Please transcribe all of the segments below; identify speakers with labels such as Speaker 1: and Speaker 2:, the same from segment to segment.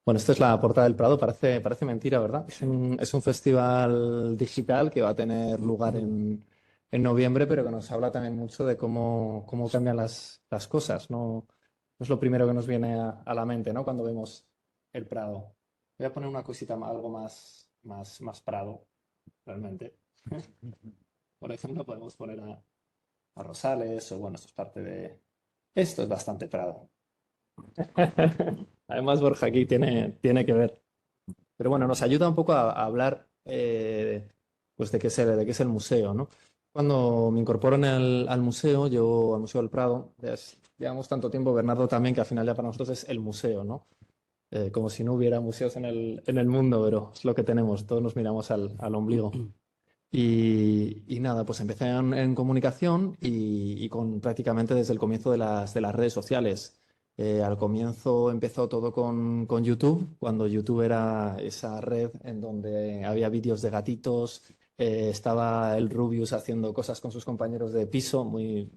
Speaker 1: Bueno, esta es la portada del Prado, parece mentira, ¿verdad? Es un festival digital que va a tener lugar en noviembre, pero que nos habla también mucho de cómo cambian las cosas, ¿no? No es lo primero que nos viene a la mente, ¿no? Cuando vemos el Prado. Voy a poner una cosita, algo más Prado, realmente. Por ejemplo, podemos poner a Rosales, o bueno, esto es parte de... Esto es bastante Prado. Además, Borja aquí tiene que ver. Pero bueno, nos ayuda un poco a hablar pues de qué es el museo, ¿no? Cuando me incorporo al museo, yo al Museo del Prado, llevamos tanto tiempo, Bernardo también, que al final ya para nosotros es el museo, ¿no? Como si no hubiera museos en el mundo, pero es lo que tenemos, todos nos miramos al ombligo. Y nada, pues empecé en comunicación y con prácticamente desde el comienzo de las redes sociales. Al comienzo empezó todo con YouTube, cuando YouTube era esa red en donde había vídeos de gatitos, estaba el Rubius haciendo cosas con sus compañeros de piso, muy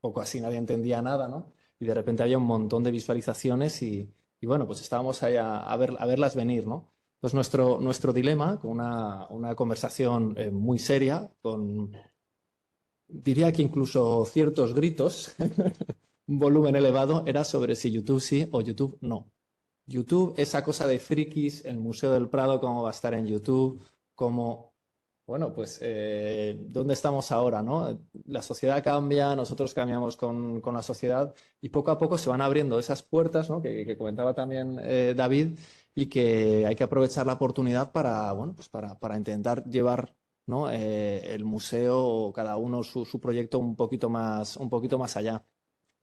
Speaker 1: poco así, nadie entendía nada, ¿no? Y de repente había un montón de visualizaciones y bueno, pues estábamos ahí a verlas venir, ¿no? Pues nuestro dilema, con una conversación muy seria, diría que incluso ciertos gritos, un volumen elevado, era sobre si YouTube sí o YouTube no. YouTube, esa cosa de frikis, el Museo del Prado, cómo va a estar en YouTube, cómo, bueno, pues, ¿dónde estamos ahora, no? La sociedad cambia, nosotros cambiamos con la sociedad y poco a poco se van abriendo esas puertas, ¿no? que comentaba también David, y que hay que aprovechar la oportunidad para, bueno, pues para intentar llevar, ¿no? El museo o cada uno su proyecto un poquito más allá.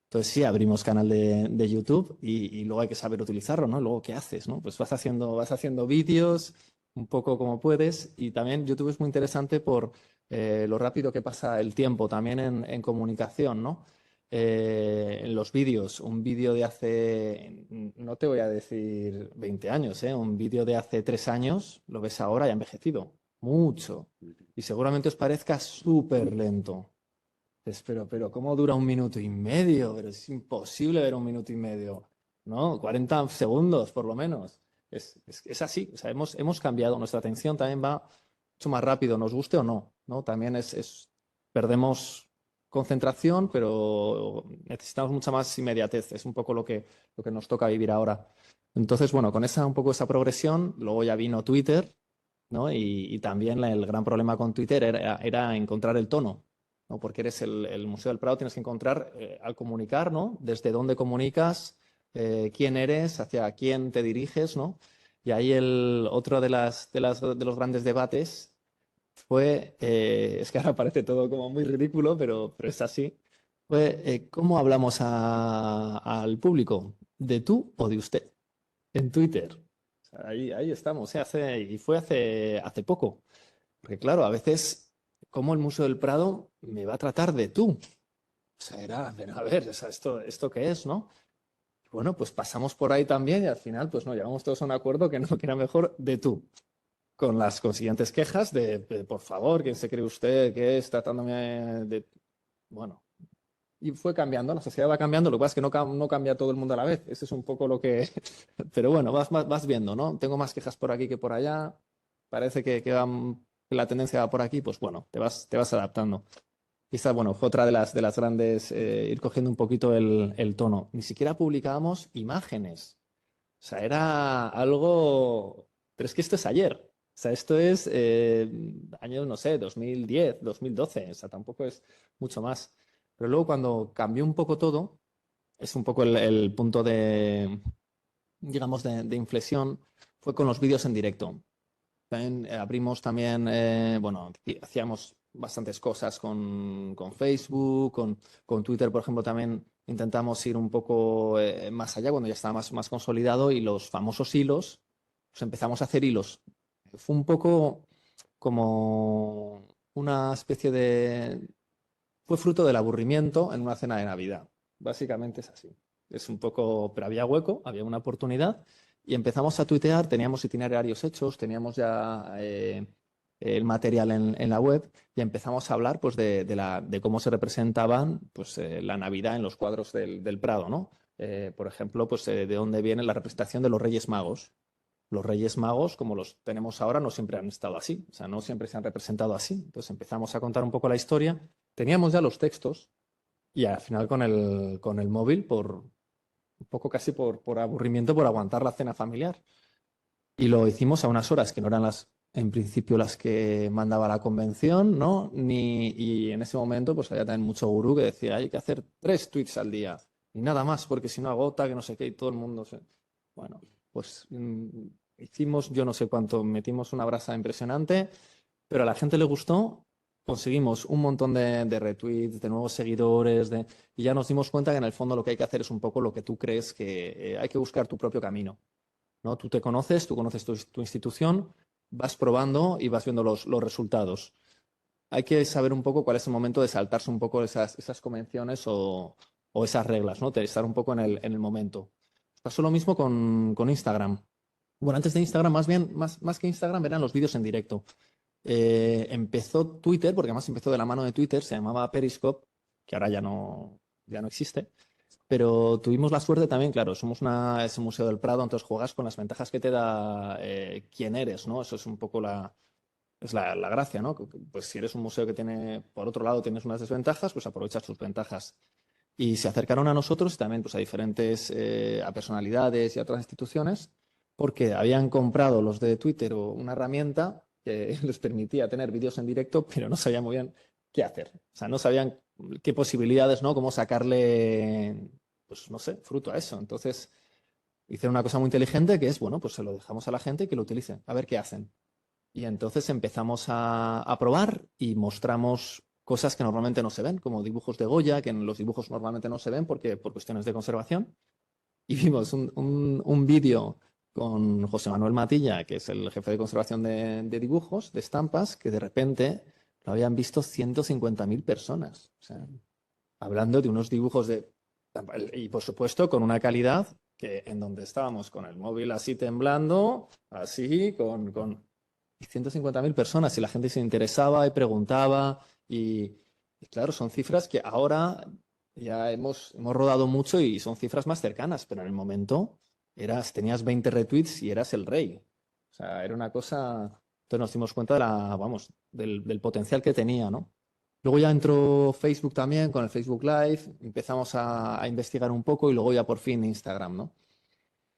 Speaker 1: Entonces sí, abrimos canal de YouTube y luego hay que saber utilizarlo, ¿no? Luego, ¿qué haces, no? Pues vas haciendo vídeos un poco como puedes y también YouTube es muy interesante por lo rápido que pasa el tiempo también en comunicación, ¿no? En los vídeos, un vídeo de hace, no te voy a decir 20 años, ¿eh? Un vídeo de hace 3 años, lo ves ahora y ha envejecido mucho y seguramente os parezca súper lento. Pero ¿cómo dura 1 minuto y medio? Pero es imposible ver 1 minuto y medio, ¿no? 40 segundos, por lo menos. Es así, o sea, hemos cambiado, nuestra atención también va mucho más rápido, nos guste o no, ¿no? También perdemos concentración, pero necesitamos mucha más inmediatez, es un poco lo que nos toca vivir ahora. Entonces, bueno, con un poco esa progresión, luego ya vino Twitter, ¿no? Y también el gran problema con Twitter era encontrar el tono, ¿no? Porque eres el Museo del Prado, tienes que encontrar al comunicar, ¿no? Desde dónde comunicas, quién eres, hacia quién te diriges, ¿no? Y ahí otro de los grandes debates fue, es que ahora parece todo como muy ridículo, pero es así, fue cómo hablamos al público, de tú o de usted, en Twitter. O sea, ahí estamos, y fue hace poco. Porque claro, a veces, ¿cómo el Museo del Prado me va a tratar de tú? O sea, a ver, o sea, ¿esto qué es, no? Bueno, pues pasamos por ahí también y al final, pues no, llegamos todos a un acuerdo que no, que era mejor de tú, con las consiguientes quejas por favor, ¿quién se cree usted que es tratándome de... Bueno, y fue cambiando, la sociedad va cambiando, lo que pasa es que no cambia todo el mundo a la vez, ese es un poco lo que... Pero bueno, vas viendo, ¿no? Tengo más quejas por aquí que por allá, parece que la tendencia va por aquí, pues bueno, te vas adaptando. Quizás, bueno, fue otra de las grandes, ir cogiendo un poquito el tono. Ni siquiera publicábamos imágenes. O sea, era algo... Pero es que esto es ayer. O sea, esto es años, no sé, 2010, 2012. O sea, tampoco es mucho más. Pero luego cuando cambió un poco todo, es un poco el punto de, digamos, de inflexión, fue con los vídeos en directo. También abrimos también, bueno, hacíamos bastantes cosas con Facebook, con Twitter, por ejemplo, también intentamos ir un poco más allá cuando ya estaba más consolidado y los famosos hilos, pues empezamos a hacer hilos. Fue un poco como una especie de... Fue fruto del aburrimiento en una cena de Navidad. Básicamente es así. Es un poco, pero había hueco, había una oportunidad y empezamos a tuitear, teníamos itinerarios hechos, teníamos ya el material en la web y empezamos a hablar pues, de cómo se representaban pues, la Navidad en los cuadros del Prado, ¿no? Por ejemplo, pues, de dónde viene la representación de los Reyes Magos. los Reyes Magos, como los tenemos ahora, no siempre han estado así, o sea, no siempre se han representado así. Entonces empezamos a contar un poco la historia. Teníamos ya los textos y al final con el móvil, un poco casi por aburrimiento, por aguantar la cena familiar. Y lo hicimos a unas horas que no eran en principio las que mandaba la convención, ¿no? Y en ese momento pues había también mucho gurú que decía, hay que hacer 3 tweets al día y nada más, porque si no agota, que no sé qué, y todo el mundo se... Bueno, pues hicimos, yo no sé cuánto, metimos una brasa impresionante, pero a la gente le gustó, conseguimos un montón de retweets, de nuevos seguidores, y ya nos dimos cuenta que en el fondo lo que hay que hacer es un poco lo que tú crees que hay que buscar tu propio camino, ¿no? Tú te conoces, tú conoces tu institución, vas probando y vas viendo los resultados. Hay que saber un poco cuál es el momento de saltarse un poco esas convenciones o esas reglas, ¿no? De estar un poco en el momento. Pasó lo mismo con Instagram. Bueno, antes de Instagram, más bien, más que Instagram, eran los vídeos en directo. Empezó Twitter, porque además empezó de la mano de Twitter, se llamaba Periscope, que ahora ya no existe. Pero tuvimos la suerte también, claro, somos ese Museo del Prado, entonces juegas con las ventajas que te da quién eres, ¿no? Eso es un poco la gracia, ¿no? Pues si eres un museo que tiene, por otro lado, tienes unas desventajas, pues aprovechas tus ventajas. Y se acercaron a nosotros y también pues, a diferentes, a personalidades y a otras instituciones, porque habían comprado los de Twitter una herramienta que les permitía tener vídeos en directo, pero no sabían muy bien qué hacer. O sea, no sabían qué posibilidades, ¿no? Cómo sacarle, pues no sé, fruto a eso. Entonces, hicieron una cosa muy inteligente que es, bueno, pues se lo dejamos a la gente y que lo utilice, a ver qué hacen. Y entonces empezamos a probar y mostramos cosas que normalmente no se ven, como dibujos de Goya, que en los dibujos normalmente no se ven porque, por cuestiones de conservación. Y vimos un vídeo con José Manuel Matilla, que es el jefe de conservación de dibujos, de estampas, que de repente lo habían visto 150.000 personas. O sea, hablando de unos dibujos de... Y por supuesto con una calidad que en donde estábamos con el móvil así temblando, así, con 150.000 personas y la gente se interesaba y preguntaba y claro, son cifras que ahora ya hemos rodado mucho y son cifras más cercanas, pero en el momento tenías 20 retweets y eras el rey. O sea, era una cosa... Entonces nos dimos cuenta vamos, del potencial que tenía, ¿no? Luego ya entró Facebook también con el Facebook Live, empezamos a investigar un poco y luego ya por fin Instagram, ¿no?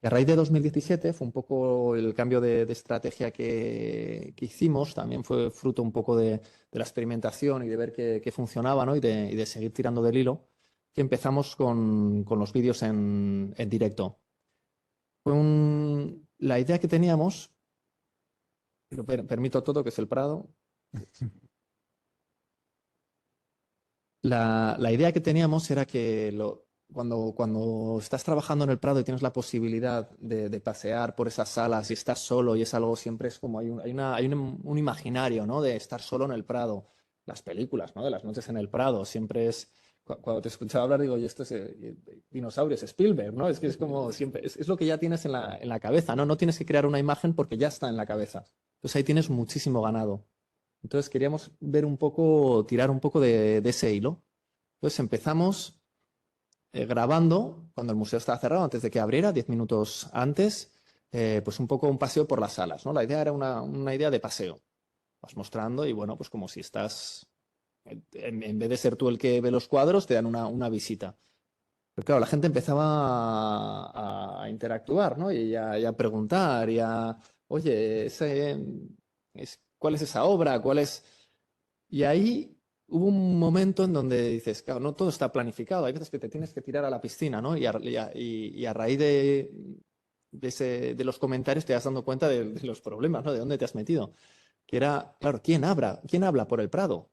Speaker 1: Y a raíz de 2017 fue un poco el cambio de estrategia que hicimos, también fue fruto un poco de la experimentación y de ver qué funcionaba, ¿no? Y de seguir tirando del hilo, que empezamos con los vídeos en directo. La idea que teníamos, pero permito todo, que es el Prado. La idea que teníamos era que cuando estás trabajando en el Prado y tienes la posibilidad de pasear por esas salas y estás solo y es algo siempre es como hay un imaginario, ¿no? De estar solo en el Prado. Las películas, ¿no? De las noches en el Prado siempre es... Cuando te escuchaba hablar digo, y esto es dinosaurios, Spielberg, ¿no? Es que es como siempre, es lo que ya tienes en la cabeza, ¿no? No tienes que crear una imagen porque ya está en la cabeza. Entonces ahí tienes muchísimo ganado. Entonces queríamos ver un poco, tirar un poco de ese hilo. Entonces empezamos grabando cuando el museo estaba cerrado, antes de que abriera, 10 minutos antes, pues un poco un paseo por las salas, ¿no? La idea era una idea de paseo. Vas mostrando y bueno, pues como si estás, en vez de ser tú el que ve los cuadros, te dan una visita. Pero claro, la gente empezaba a interactuar, ¿no? Y a preguntar, oye, ¿cuál es esa obra? ¿Cuál es...? Y ahí hubo un momento en donde dices, claro, no todo está planificado, hay veces que te tienes que tirar a la piscina, ¿no? Y a raíz de los comentarios te vas dando cuenta de los problemas, ¿no? De dónde te has metido. Que era, claro, ¿quién habla por el Prado?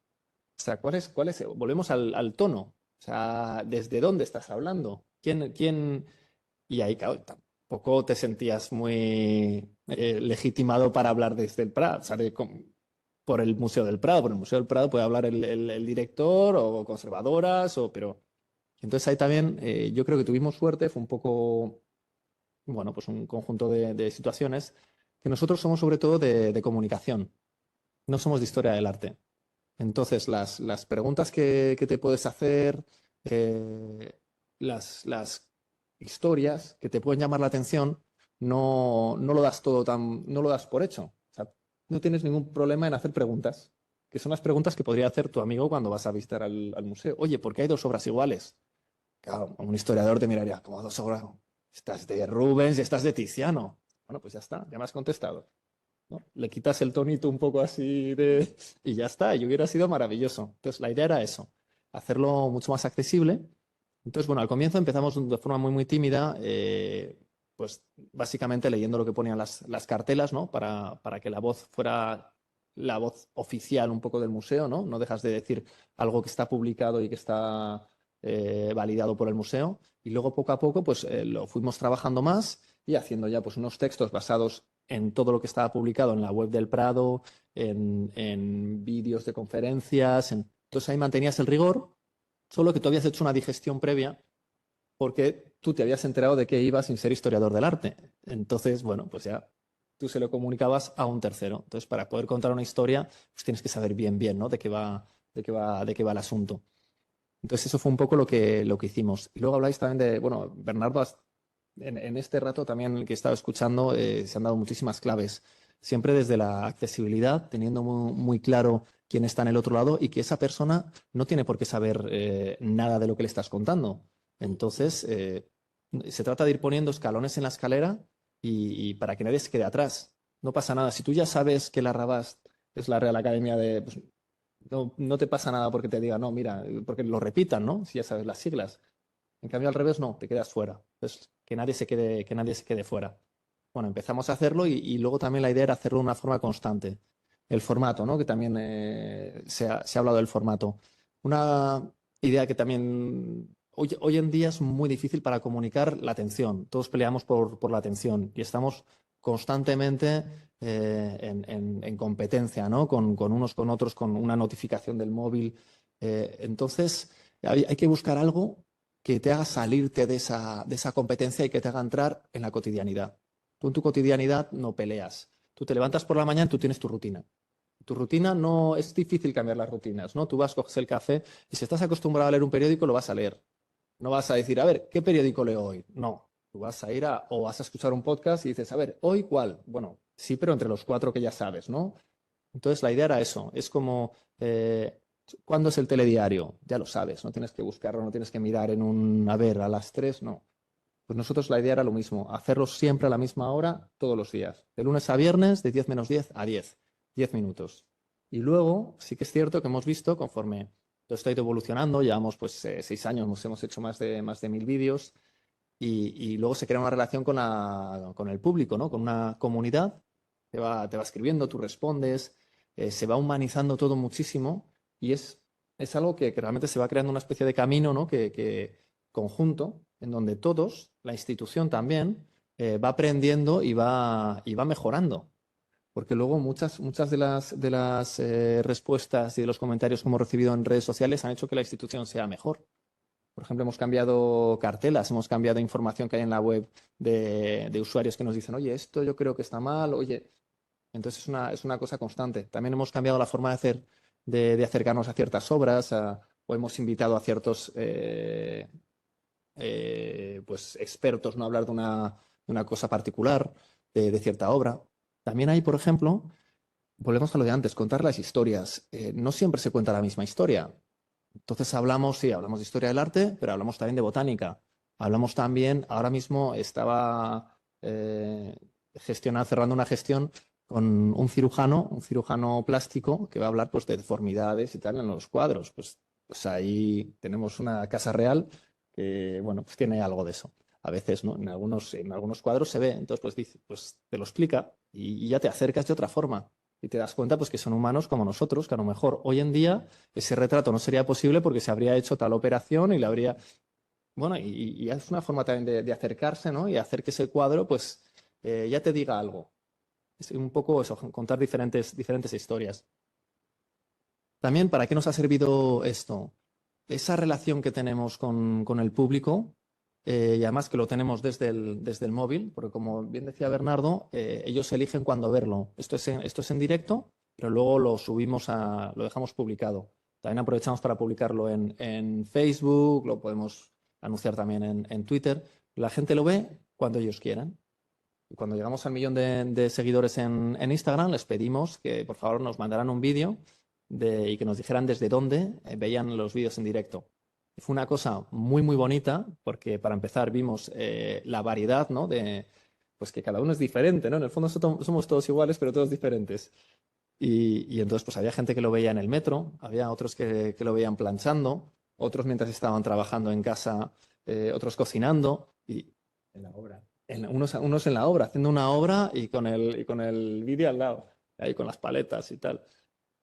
Speaker 1: O sea, volvemos al tono. O sea, ¿desde dónde estás hablando? ¿Quién? Y ahí, claro, tampoco te sentías muy legitimado para hablar desde el Prado. O sea, por el Museo del Prado. Por el Museo del Prado puede hablar el director o conservadoras, pero... Entonces ahí también yo creo que tuvimos suerte, fue un poco, bueno, pues un conjunto de situaciones, que nosotros somos sobre todo de comunicación, no somos de historia del arte. Entonces las preguntas que te puedes hacer, las historias que te pueden llamar la atención, no lo das no lo das por hecho. O sea, no tienes ningún problema en hacer preguntas, que son las preguntas que podría hacer tu amigo cuando vas a visitar al museo. Oye, ¿por qué hay dos obras iguales? Claro, un historiador te miraría, como dos obras. Estás de Rubens y estás de Tiziano. Bueno, pues ya está, ya me has contestado, ¿no? Le quitas el tonito un poco así y ya está, y hubiera sido maravilloso. Entonces, la idea era eso, hacerlo mucho más accesible. Entonces, bueno, al comienzo empezamos de forma muy tímida, pues básicamente leyendo lo que ponían las cartelas, ¿no? Para que la voz fuera la voz oficial un poco del museo, ¿no? No dejas de decir algo que está publicado y que está validado por el museo. Y luego, poco a poco, pues lo fuimos trabajando más y haciendo ya pues unos textos basados en todo lo que estaba publicado en la web del Prado, en vídeos de conferencias. Entonces ahí mantenías el rigor, solo que tú habías hecho una digestión previa porque tú te habías enterado de que ibas sin ser historiador del arte. Entonces, bueno, pues ya tú se lo comunicabas a un tercero. Entonces, para poder contar una historia, pues tienes que saber bien, ¿no? De qué va el asunto. Entonces, eso fue un poco lo que hicimos. Y luego habláis también de, bueno, Bernardo, en este rato también el que he estado escuchando, se han dado muchísimas claves, siempre desde la accesibilidad, teniendo muy claro quién está en el otro lado y que esa persona no tiene por qué saber nada de lo que le estás contando. Entonces, se trata de ir poniendo escalones en la escalera y para que nadie se quede atrás. No pasa nada. Si tú ya sabes que la Rabast es la Real Academia de... pues, no te pasa nada porque te diga, no, mira, porque lo repitan, ¿no? Si ya sabes las siglas. En cambio, al revés, no, te quedas fuera. Entonces, que nadie se quede fuera. Bueno, empezamos a hacerlo y luego también la idea era hacerlo de una forma constante. El formato, ¿no? Que también se ha hablado del formato. Una idea que también hoy en día es muy difícil para comunicar la atención. Todos peleamos por la atención y estamos constantemente en competencia, ¿no? Con unos con otros, con una notificación del móvil. Entonces, hay que buscar algo que te haga salirte de esa competencia y que te haga entrar en la cotidianidad. Tú en tu cotidianidad no peleas. Tú te levantas por la mañana, tú tienes tu rutina. Tu rutina no es difícil cambiar las rutinas, ¿no? Tú vas, coges el café y si estás acostumbrado a leer un periódico, lo vas a leer. No vas a decir, a ver, ¿qué periódico leo hoy? No. Tú vas a ir o vas a escuchar un podcast y dices, a ver, ¿hoy cuál? Bueno, sí, pero entre los cuatro que ya sabes, ¿no? Entonces la idea era eso. Es como, ¿cuándo es el telediario? Ya lo sabes, no tienes que buscarlo, no tienes que mirar a ver, a las 3, no. Pues nosotros la idea era lo mismo, hacerlo siempre a la misma hora, todos los días. De lunes a viernes, de 10 menos 10 a 10 minutos. Y luego, sí que es cierto que hemos visto, conforme todo esto ha ido evolucionando, llevamos pues 6 años, nos hemos hecho más de 1000 vídeos, y luego se crea una relación con el público, ¿no? Con una comunidad, te va escribiendo, tú respondes, se va humanizando todo muchísimo y es algo que realmente se va creando una especie de camino, ¿no? Que conjunto, en donde todos, la institución también, va aprendiendo y va mejorando. Porque luego muchas de las respuestas y de los comentarios que hemos recibido en redes sociales han hecho que la institución sea mejor. Por ejemplo, hemos cambiado cartelas, hemos cambiado información que hay en la web de usuarios que nos dicen, oye, esto yo creo que está mal, oye. Entonces es una cosa constante. También hemos cambiado la forma de hacer, de acercarnos a ciertas obras, o hemos invitado a ciertos pues expertos, no hablar de una cosa particular, de cierta obra. También hay, por ejemplo, volvemos a lo de antes, contar las historias. No siempre se cuenta la misma historia. Entonces hablamos, sí, hablamos de historia del arte, pero hablamos también de botánica. Hablamos también, ahora mismo estaba cerrando una gestión con un cirujano plástico que va a hablar pues, de deformidades y tal en los cuadros. Pues ahí tenemos una casa real que, bueno, pues tiene algo de eso. A veces, ¿no? En algunos cuadros se ve, entonces pues, dice, pues te lo explica y ya te acercas de otra forma. Y te das cuenta pues, que son humanos como nosotros, que a lo mejor hoy en día ese retrato no sería posible porque se habría hecho tal operación y le habría... Bueno, y es una forma también de acercarse, ¿no? Y hacer que ese cuadro, pues, ya te diga algo. Es un poco eso, contar diferentes historias. También, ¿para qué nos ha servido esto? Esa relación que tenemos con el público, y además que lo tenemos desde el móvil, porque como bien decía Bernardo, ellos eligen cuándo verlo. Esto es en directo, pero luego lo dejamos publicado. También aprovechamos para publicarlo en Facebook, lo podemos anunciar también en Twitter. La gente lo ve cuando ellos quieran. Y cuando llegamos al millón de seguidores en Instagram, les pedimos que por favor nos mandaran un vídeo y que nos dijeran desde dónde veían los vídeos en directo. Y fue una cosa muy, muy bonita porque para empezar vimos la variedad, ¿no? Pues que cada uno es diferente, ¿no? En el fondo somos todos iguales, pero todos diferentes. Y entonces pues había gente que lo veía en el metro, había otros que lo veían planchando, otros mientras estaban trabajando en casa, otros cocinando y
Speaker 2: En la obra.
Speaker 1: unos en la obra, haciendo una obra y con el vídeo al lado, ahí con las paletas y tal.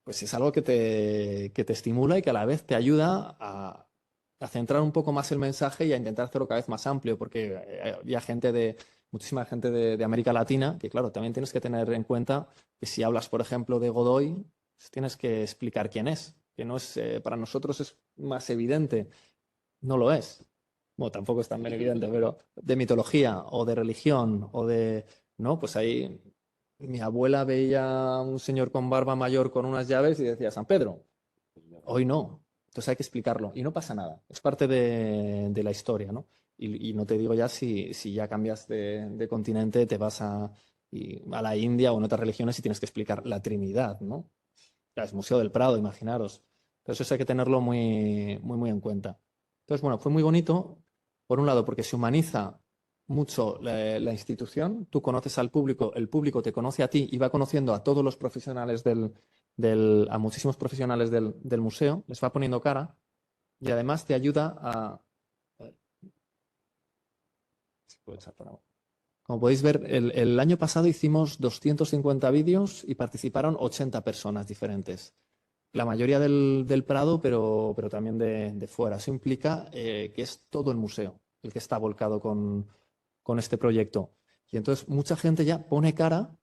Speaker 1: Pues es algo que te estimula y que a la vez te ayuda a centrar un poco más el mensaje y a intentar hacerlo cada vez más amplio, porque había muchísima gente de América Latina, que claro, también tienes que tener en cuenta que si hablas, por ejemplo, de Godoy, pues tienes que explicar quién es, que no es, para nosotros es más evidente, no lo es. Bueno, tampoco es tan evidente, pero de mitología o de religión o de, ¿no? Pues ahí mi abuela veía a un señor con barba mayor con unas llaves y decía San Pedro. Hoy no. Entonces hay que explicarlo y no pasa nada. Es parte de la historia, ¿no? Y no te digo ya si ya cambias de continente, te vas a la India o en otras religiones y tienes que explicar la Trinidad, ¿no? Ya es Museo del Prado, imaginaros. Entonces eso hay que tenerlo muy, muy, muy en cuenta. Entonces, bueno, fue muy bonito, por un lado, porque se humaniza mucho la institución, tú conoces al público, el público te conoce a ti y va conociendo a todos los profesionales a muchísimos profesionales del museo, les va poniendo cara y además te ayuda a ver, si puedo echar para abajo. Como podéis ver, el año pasado hicimos 250 vídeos y participaron 80 personas diferentes. La mayoría del Prado, pero también de fuera. Eso implica que es todo el museo el que está volcado con este proyecto. Y entonces mucha gente ya pone cara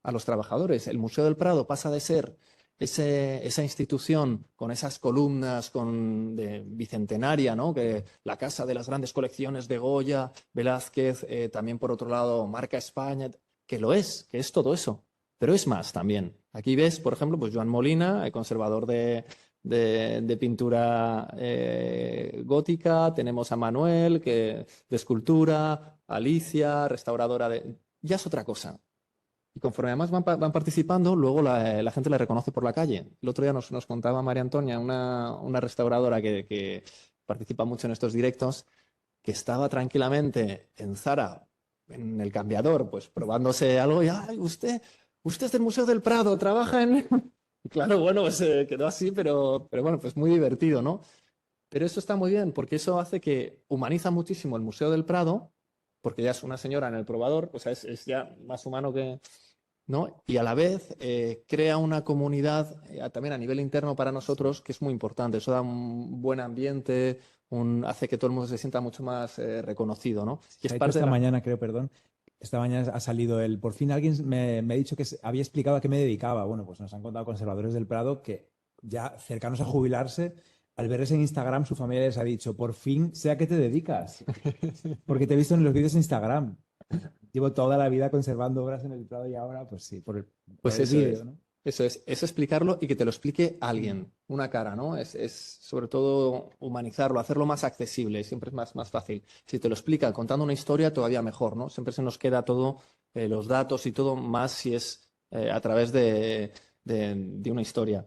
Speaker 1: a los trabajadores. El Museo del Prado pasa de ser esa institución con esas columnas de bicentenaria, ¿no? Que la casa de las grandes colecciones de Goya, Velázquez, también por otro lado Marca España, que es todo eso, pero es más también. Aquí ves, por ejemplo, pues Joan Molina, el conservador de pintura gótica, tenemos a Manuel, de escultura, Alicia, restauradora de... Ya es otra cosa. Y conforme además van participando, luego la gente le reconoce por la calle. El otro día nos contaba María Antonia, una restauradora que participa mucho en estos directos, que estaba tranquilamente en Zara, en el cambiador, pues probándose algo y, ¡ay, usted es del Museo del Prado, trabaja en... Y claro, bueno, pues quedó así, pero bueno, pues muy divertido, ¿no? Pero eso está muy bien, porque eso hace que humaniza muchísimo el Museo del Prado, porque ya es una señora en el probador, o sea, es ya más humano que, ¿no? Y a la vez crea una comunidad también a nivel interno para nosotros que es muy importante. Eso da un buen ambiente, hace que todo el mundo se sienta mucho más reconocido, ¿no? Y
Speaker 2: Se
Speaker 1: es
Speaker 2: ha hecho
Speaker 1: parte de
Speaker 2: esta
Speaker 1: la...
Speaker 2: mañana, creo, perdón. Esta mañana ha salido el. Por fin alguien me ha dicho que había explicado a qué me dedicaba. Bueno, pues nos han contado conservadores del Prado que ya cercanos a jubilarse, al verles en Instagram, su familia les ha dicho: por fin sé a qué te dedicas. Porque te he visto en los vídeos de Instagram. Llevo toda la vida conservando obras en el Prado y ahora, pues sí, por
Speaker 1: Pues
Speaker 2: el
Speaker 1: eso
Speaker 2: vídeo,
Speaker 1: es.
Speaker 2: ¿no?
Speaker 1: Eso es explicarlo y que te lo explique
Speaker 2: Mm.
Speaker 1: alguien, una cara, ¿no? Es sobre todo humanizarlo, hacerlo más accesible, siempre es más fácil. Si te lo explica contando una historia, todavía mejor, ¿no? Siempre se nos queda todo, los datos y todo más si es a través de una historia.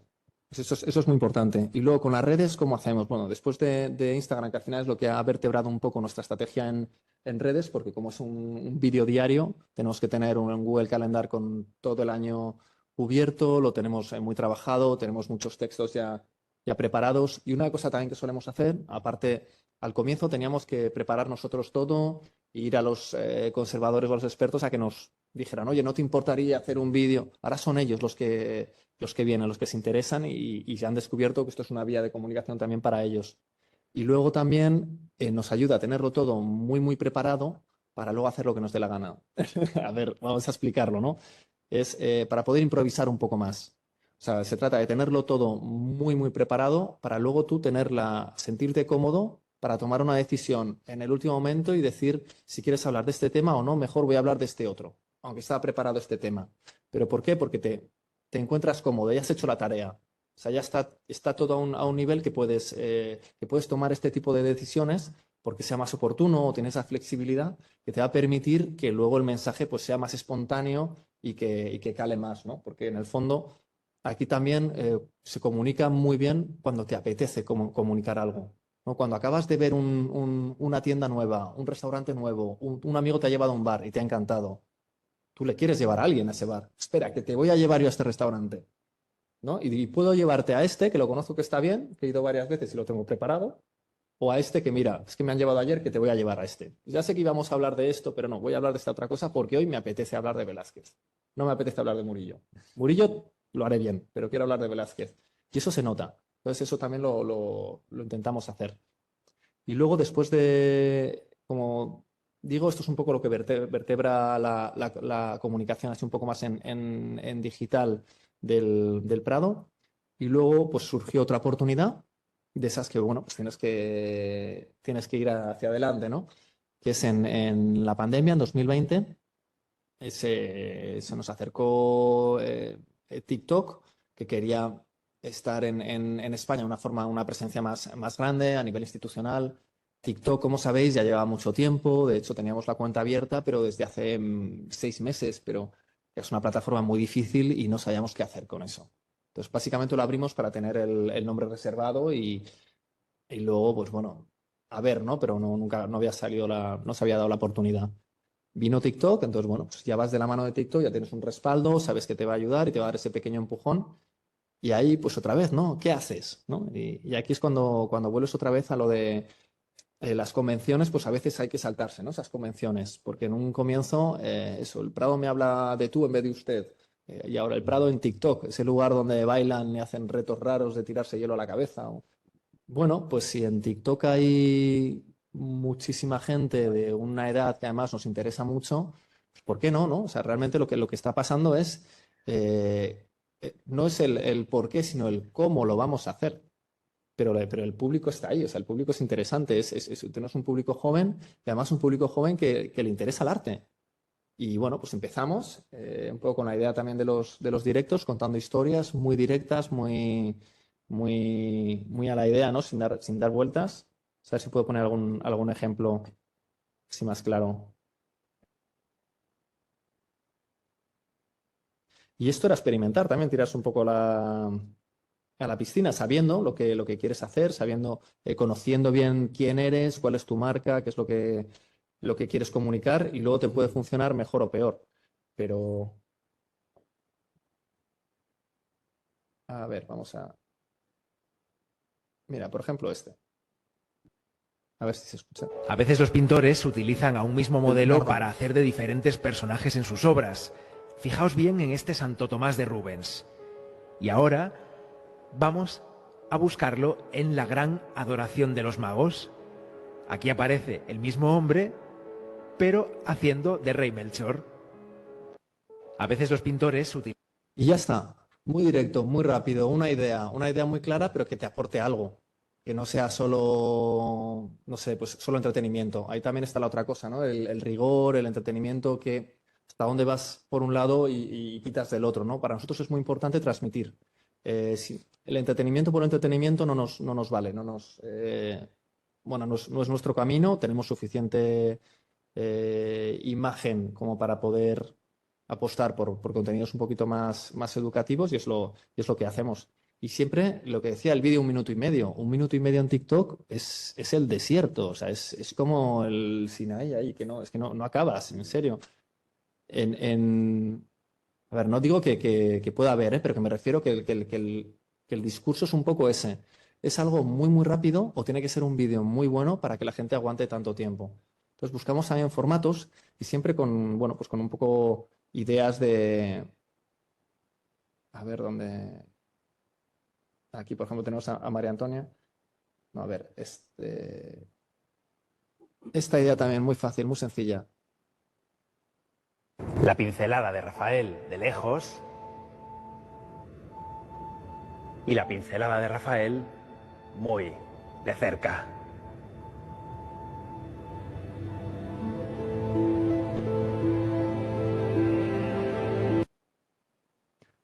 Speaker 1: Pues eso es muy importante. Y luego con las redes, ¿cómo hacemos? Bueno, después de Instagram, que al final es lo que ha vertebrado un poco nuestra estrategia en redes, porque como es un vídeo diario, tenemos que tener un Google Calendar con todo el año cubierto, lo tenemos muy trabajado, tenemos muchos textos ya preparados. Y una cosa también que solemos hacer, aparte, al comienzo teníamos que preparar nosotros todo, ir a los conservadores o a los expertos a que nos dijeran, oye, ¿no te importaría hacer un vídeo? Ahora son ellos los que vienen, los que se interesan y se han descubierto que esto es una vía de comunicación también para ellos. Y luego también nos ayuda a tenerlo todo muy, muy preparado para luego hacer lo que nos dé la gana. A ver, vamos a explicarlo, ¿no? Es para poder improvisar un poco más. O sea, se trata de tenerlo todo muy, muy preparado para luego tú sentirte cómodo para tomar una decisión en el último momento y decir si quieres hablar de este tema o no, mejor voy a hablar de este otro, aunque estaba preparado este tema. ¿Pero por qué? Porque te encuentras cómodo, ya has hecho la tarea. O sea, ya está todo a un nivel que puedes tomar este tipo de decisiones porque sea más oportuno o tiene esa flexibilidad que te va a permitir que luego el mensaje pues, sea más espontáneo y que cale más, ¿no? Porque en el fondo aquí también se comunica muy bien cuando te apetece comunicar algo, ¿no? Cuando acabas de ver una tienda nueva, un restaurante nuevo, un amigo te ha llevado a un bar y te ha encantado, tú le quieres llevar a alguien a ese bar. Espera, que te voy a llevar yo a este restaurante, ¿no? Y puedo llevarte a este, que lo conozco que está bien, que he ido varias veces y lo tengo preparado, o a este que, mira, es que me han llevado ayer, que te voy a llevar a este. Ya sé que íbamos a hablar de esto, pero no, voy a hablar de esta otra cosa porque hoy me apetece hablar de Velázquez. No me apetece hablar de Murillo. Murillo lo haré bien, pero quiero hablar de Velázquez. Y eso se nota. Entonces eso también lo intentamos hacer. Y luego después de, como digo, esto es un poco lo que vertebra la comunicación así un poco más en digital del Prado. Y luego pues surgió otra oportunidad de esas que, bueno, pues tienes que ir hacia adelante, ¿no? Que es en la pandemia, en 2020, se nos acercó TikTok, que quería estar en España de una forma, una presencia más grande a nivel institucional. TikTok, como sabéis, ya lleva mucho tiempo. De hecho, teníamos la cuenta abierta, pero desde hace 6 meses, pero es una plataforma muy difícil y no sabíamos qué hacer con eso. Entonces, básicamente lo abrimos para tener el nombre reservado y luego, pues bueno, a ver, ¿no? Pero nunca no había salido no se había dado la oportunidad. Vino TikTok, entonces, bueno, pues ya vas de la mano de TikTok, ya tienes un respaldo, sabes que te va a ayudar y te va a dar ese pequeño empujón. Y ahí, pues otra vez, ¿no? ¿Qué haces? ¿No? Y aquí es cuando vuelves otra vez a lo de las convenciones, pues a veces hay que saltarse, ¿no? Esas convenciones, porque en un comienzo, eso, el Prado me habla de tú en vez de usted. Y ahora el Prado en TikTok, ese lugar donde bailan y hacen retos raros de tirarse hielo a la cabeza. Bueno, pues si en TikTok hay muchísima gente de una edad que además nos interesa mucho, pues ¿por qué no, no? O sea, realmente lo que está pasando es, no es el por qué, sino el cómo lo vamos a hacer. Pero el público está ahí, o sea, el público es interesante, tenemos un público joven y además un público joven que le interesa el arte. Y bueno, pues empezamos un poco con la idea también de los directos, contando historias muy directas, muy a la idea, ¿no? Sin dar vueltas. A ver si puedo poner algún ejemplo así más claro. Y esto era experimentar también, tirarse un poco a la piscina, sabiendo lo que quieres hacer, sabiendo, conociendo bien quién eres, cuál es tu marca, qué es lo que quieres comunicar, y luego te puede funcionar mejor o peor. Pero, a ver, vamos a. Mira, por ejemplo, este. A ver si se escucha.
Speaker 3: A veces los pintores utilizan a un mismo modelo para hacer de diferentes personajes en sus obras. Fijaos bien en este Santo Tomás de Rubens. Y ahora vamos a buscarlo en la gran adoración de los magos. Aquí aparece el mismo hombre, pero haciendo de Rey Melchor. A veces los pintores utilizan.
Speaker 1: Y ya está. Muy directo, muy rápido, una idea muy clara, pero que te aporte algo. Que no sea solo, no sé, pues solo entretenimiento. Ahí también está la otra cosa, ¿no? El rigor, el entretenimiento, que hasta dónde vas por un lado y quitas del otro, ¿no? Para nosotros es muy importante transmitir. El entretenimiento por entretenimiento no nos vale, bueno, no es nuestro camino, tenemos suficiente imagen como para poder apostar por contenidos un poquito más educativos y es lo que hacemos. Y siempre lo que decía, el vídeo 1 minuto y medio. 1 minuto y medio en TikTok es el desierto, o sea, es como el Sinaí ahí, que no, es que no acabas, en serio. A ver, no digo que pueda haber, pero que me refiero que el discurso es un poco ese. Es algo muy, muy rápido o tiene que ser un vídeo muy bueno para que la gente aguante tanto tiempo. Entonces buscamos también formatos y siempre con, bueno, pues con un poco ideas de. A ver, ¿dónde? Aquí, por ejemplo, tenemos a María Antonia. No, a ver, esta idea también muy fácil, muy sencilla.
Speaker 3: La pincelada de Rafael de lejos y la pincelada de Rafael muy de cerca.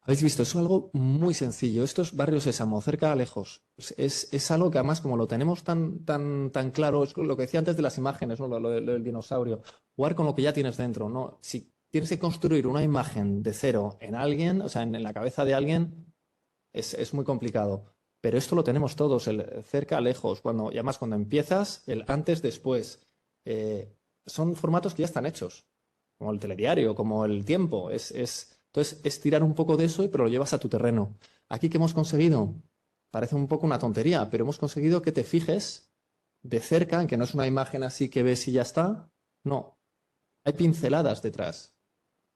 Speaker 1: Habéis visto, es algo muy sencillo. Esto es Barrio Sésamo, cerca a lejos. Es algo que además, como lo tenemos tan claro, es lo que decía antes de las imágenes, ¿no? Lo del dinosaurio. Jugar con lo que ya tienes dentro, ¿no? Si tienes que construir una imagen de cero en alguien, o sea, en la cabeza de alguien, es muy complicado. Pero esto lo tenemos todos, el cerca a lejos, y además cuando empiezas, el antes, después. Son formatos que ya están hechos, como el telediario, como el tiempo. Entonces, es tirar un poco de eso, pero lo llevas a tu terreno. Aquí, ¿qué hemos conseguido? Parece un poco una tontería, pero hemos conseguido que te fijes de cerca, en que no es una imagen así que ves y ya está. No, hay pinceladas detrás.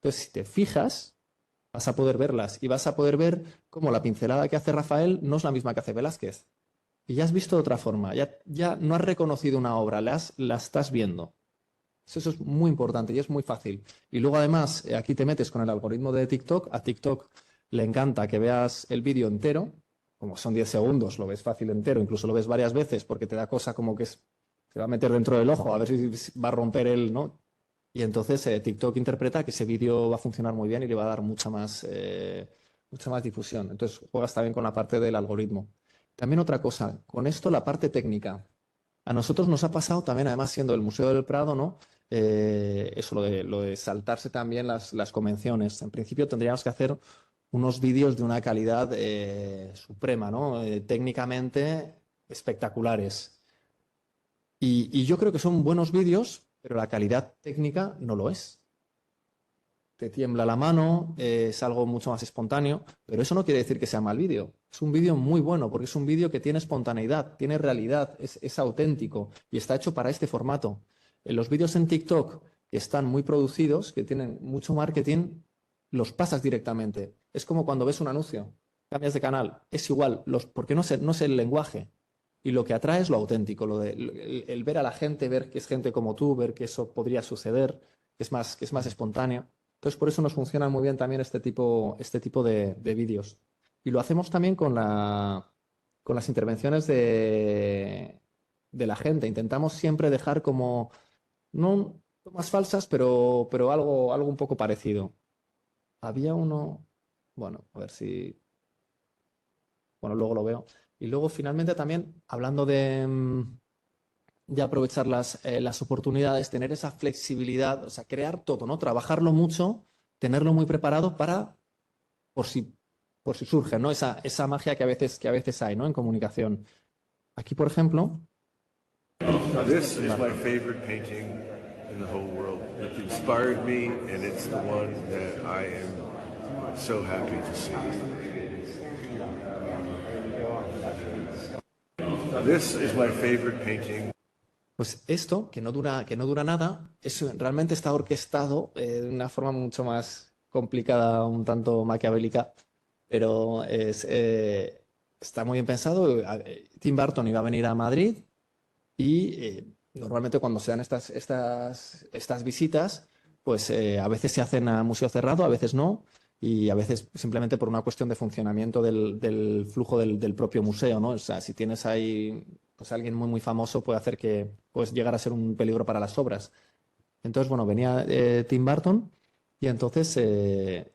Speaker 1: Entonces, si te fijas, vas a poder verlas y vas a poder ver cómo la pincelada que hace Rafael no es la misma que hace Velázquez. Y ya has visto de otra forma, ya no has reconocido una obra, la estás viendo. Eso es muy importante y es muy fácil. Y luego además, aquí te metes con el algoritmo de TikTok. A TikTok le encanta que veas el vídeo entero. Como son 10 segundos, lo ves fácil entero, incluso lo ves varias veces porque te da cosa como que se va a meter dentro del ojo, a ver si va a romper el, ¿no? Y entonces TikTok interpreta que ese vídeo va a funcionar muy bien y le va a dar mucha más difusión. Entonces juegas también con la parte del algoritmo. También otra cosa, con esto la parte técnica. A nosotros nos ha pasado también, además siendo el Museo del Prado, ¿no? Eso, lo de saltarse también las convenciones. En principio tendríamos que hacer unos vídeos de una calidad suprema, ¿no? Técnicamente espectaculares. Y yo creo que son buenos vídeos, pero la calidad técnica no lo es. Te tiembla la mano, es algo mucho más espontáneo, pero eso no quiere decir que sea mal vídeo. Es un vídeo muy bueno porque es un vídeo que tiene espontaneidad, tiene realidad, es auténtico y está hecho para este formato. Los vídeos en TikTok que están muy producidos, que tienen mucho marketing, los pasas directamente. Es como cuando ves un anuncio, cambias de canal, es igual, porque no sé el lenguaje. Y lo que atrae es lo auténtico, el ver a la gente, ver que es gente como tú, ver que eso podría suceder, que es más espontáneo. Entonces, por eso nos funciona muy bien también este tipo de vídeos. Y lo hacemos también con las intervenciones de la gente. Intentamos siempre dejar como, no tomas falsas, pero algo un poco parecido. Había uno, bueno, a ver si, bueno, luego lo veo. Y luego finalmente también, hablando de aprovechar las oportunidades, tener esa flexibilidad, o sea, crear todo, ¿no? Trabajarlo mucho, tenerlo muy preparado por si, por si surge, ¿no? Esa magia que a veces hay, ¿no? En comunicación. Aquí, por ejemplo,
Speaker 4: This is my favorite painting in the whole world. It inspired me, and it's the one that I am so happy to see. This is my favorite painting.
Speaker 1: pues esto, que no dura nada, realmente está orquestado de una forma mucho más complicada, un tanto maquiavélica, pero está muy bien pensado. Tim Burton iba a venir a Madrid y normalmente cuando se dan estas visitas, pues a veces se hacen a museo cerrado, a veces no, y a veces simplemente por una cuestión de funcionamiento del flujo del propio museo, ¿no? O sea, si tienes ahí pues alguien muy famoso puede hacer que pues llegar a ser un peligro para las obras. Entonces, bueno, venía Tim Burton y entonces se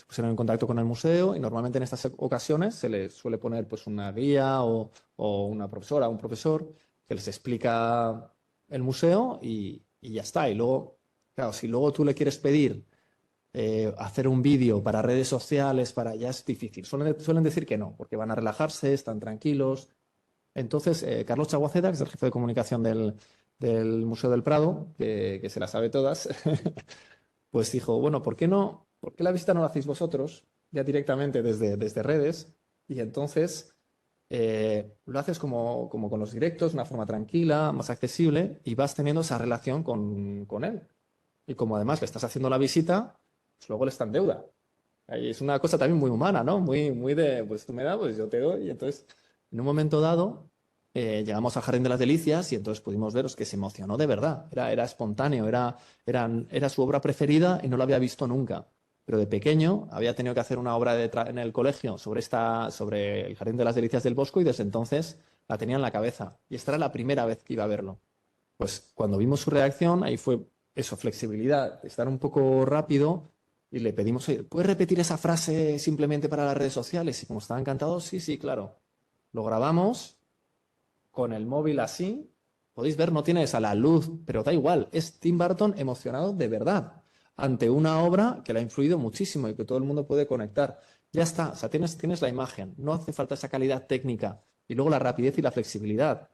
Speaker 1: pusieron en contacto con el museo y normalmente en estas ocasiones se les suele poner pues una guía o una profesora o un profesor que les explica el museo y ya está. Y luego, claro, si luego tú le quieres pedir hacer un vídeo para redes sociales, ya es difícil. Suelen decir que no, porque van a relajarse, están tranquilos. Entonces, Carlos Chaguaceda, que es el jefe de comunicación del Museo del Prado, que se la sabe todas, pues dijo, bueno, ¿por qué no? ¿Por qué la visita no la hacéis vosotros ya directamente desde redes? Y entonces lo haces como con los directos, de una forma tranquila, más accesible, y vas teniendo esa relación con él. Y como además le estás haciendo la visita, pues luego él está en deuda. Ahí es una cosa también muy humana, ¿no? Muy de, pues tú me das, pues yo te doy. Y entonces, en un momento dado, llegamos al Jardín de las Delicias y entonces pudimos veros que se emocionó de verdad. Era espontáneo, era su obra preferida y no la había visto nunca. Pero de pequeño había tenido que hacer una obra en el colegio sobre el Jardín de las Delicias del Bosco y desde entonces la tenía en la cabeza. Y esta era la primera vez que iba a verlo. Pues cuando vimos su reacción, ahí fue eso, flexibilidad, estar un poco rápido Y le pedimos, oye, ¿puedes repetir esa frase simplemente para las redes sociales? Y como estaba encantado, sí, sí, claro. Lo grabamos con el móvil así. Podéis ver, no tienes a la luz, pero da igual. Es Tim Burton emocionado de verdad ante una obra que le ha influido muchísimo y que todo el mundo puede conectar. Ya está, o sea, tienes la imagen. No hace falta esa calidad técnica. Y luego la rapidez y la flexibilidad.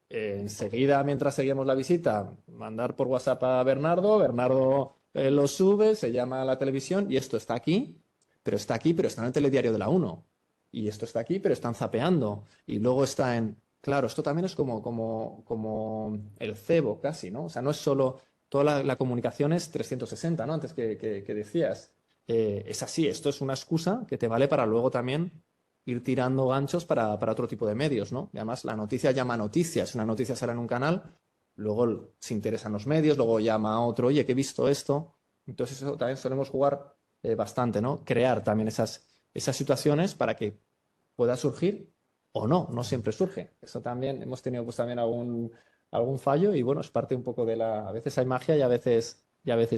Speaker 1: Enseguida, mientras seguíamos la visita, mandar por WhatsApp a Bernardo. Bernardo lo sube, se llama a la televisión y esto está aquí, pero está aquí, pero está en el telediario de la 1. Y esto está aquí, pero están zapeando. Y luego está en... Claro, esto también es como el cebo casi, ¿no? O sea, no es solo... Toda la comunicación es 360, ¿no? Antes que decías. Es así, esto es una excusa que te vale para luego también ir tirando ganchos para otro tipo de medios, ¿no? Y además la noticia llama noticia, si una noticia sale en un canal, luego se interesan los medios, luego llama a otro, oye, que he visto esto. Entonces eso también solemos jugar bastante, ¿no? Crear también esas situaciones para que pueda surgir o no, no siempre surge. Eso también, hemos tenido pues también algún fallo y bueno, es parte un poco de la, a veces hay magia y a veces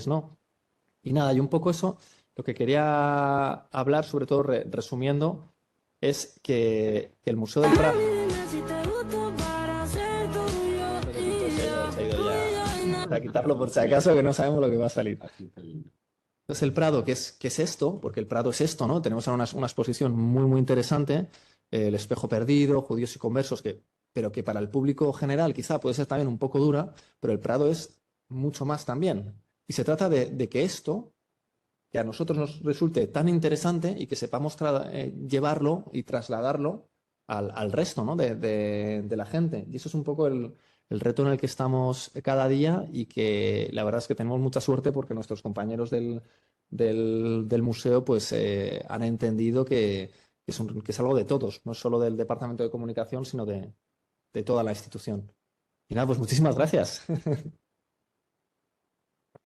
Speaker 1: no. Y nada, y un poco eso, lo que quería hablar, sobre todo resumiendo, es que el Museo del Prado... Se ha ido ya a quitarlo por si acaso, que no sabemos lo que va a salir. Entonces el Prado, ¿qué es esto? Porque el Prado es esto, ¿no? Tenemos ahora una exposición muy, muy interesante, El espejo perdido, Judíos y conversos, pero que para el público general quizá puede ser también un poco dura, pero el Prado es mucho más también. Y se trata de que esto, que a nosotros nos resulte tan interesante y que sepamos llevarlo y trasladarlo al resto, ¿no? de la gente. Y eso es un poco el reto en el que estamos cada día y que la verdad es que tenemos mucha suerte porque nuestros compañeros del museo pues, han entendido que es algo de todos, no solo del Departamento de Comunicación, sino de toda la institución. Y nada, pues muchísimas gracias.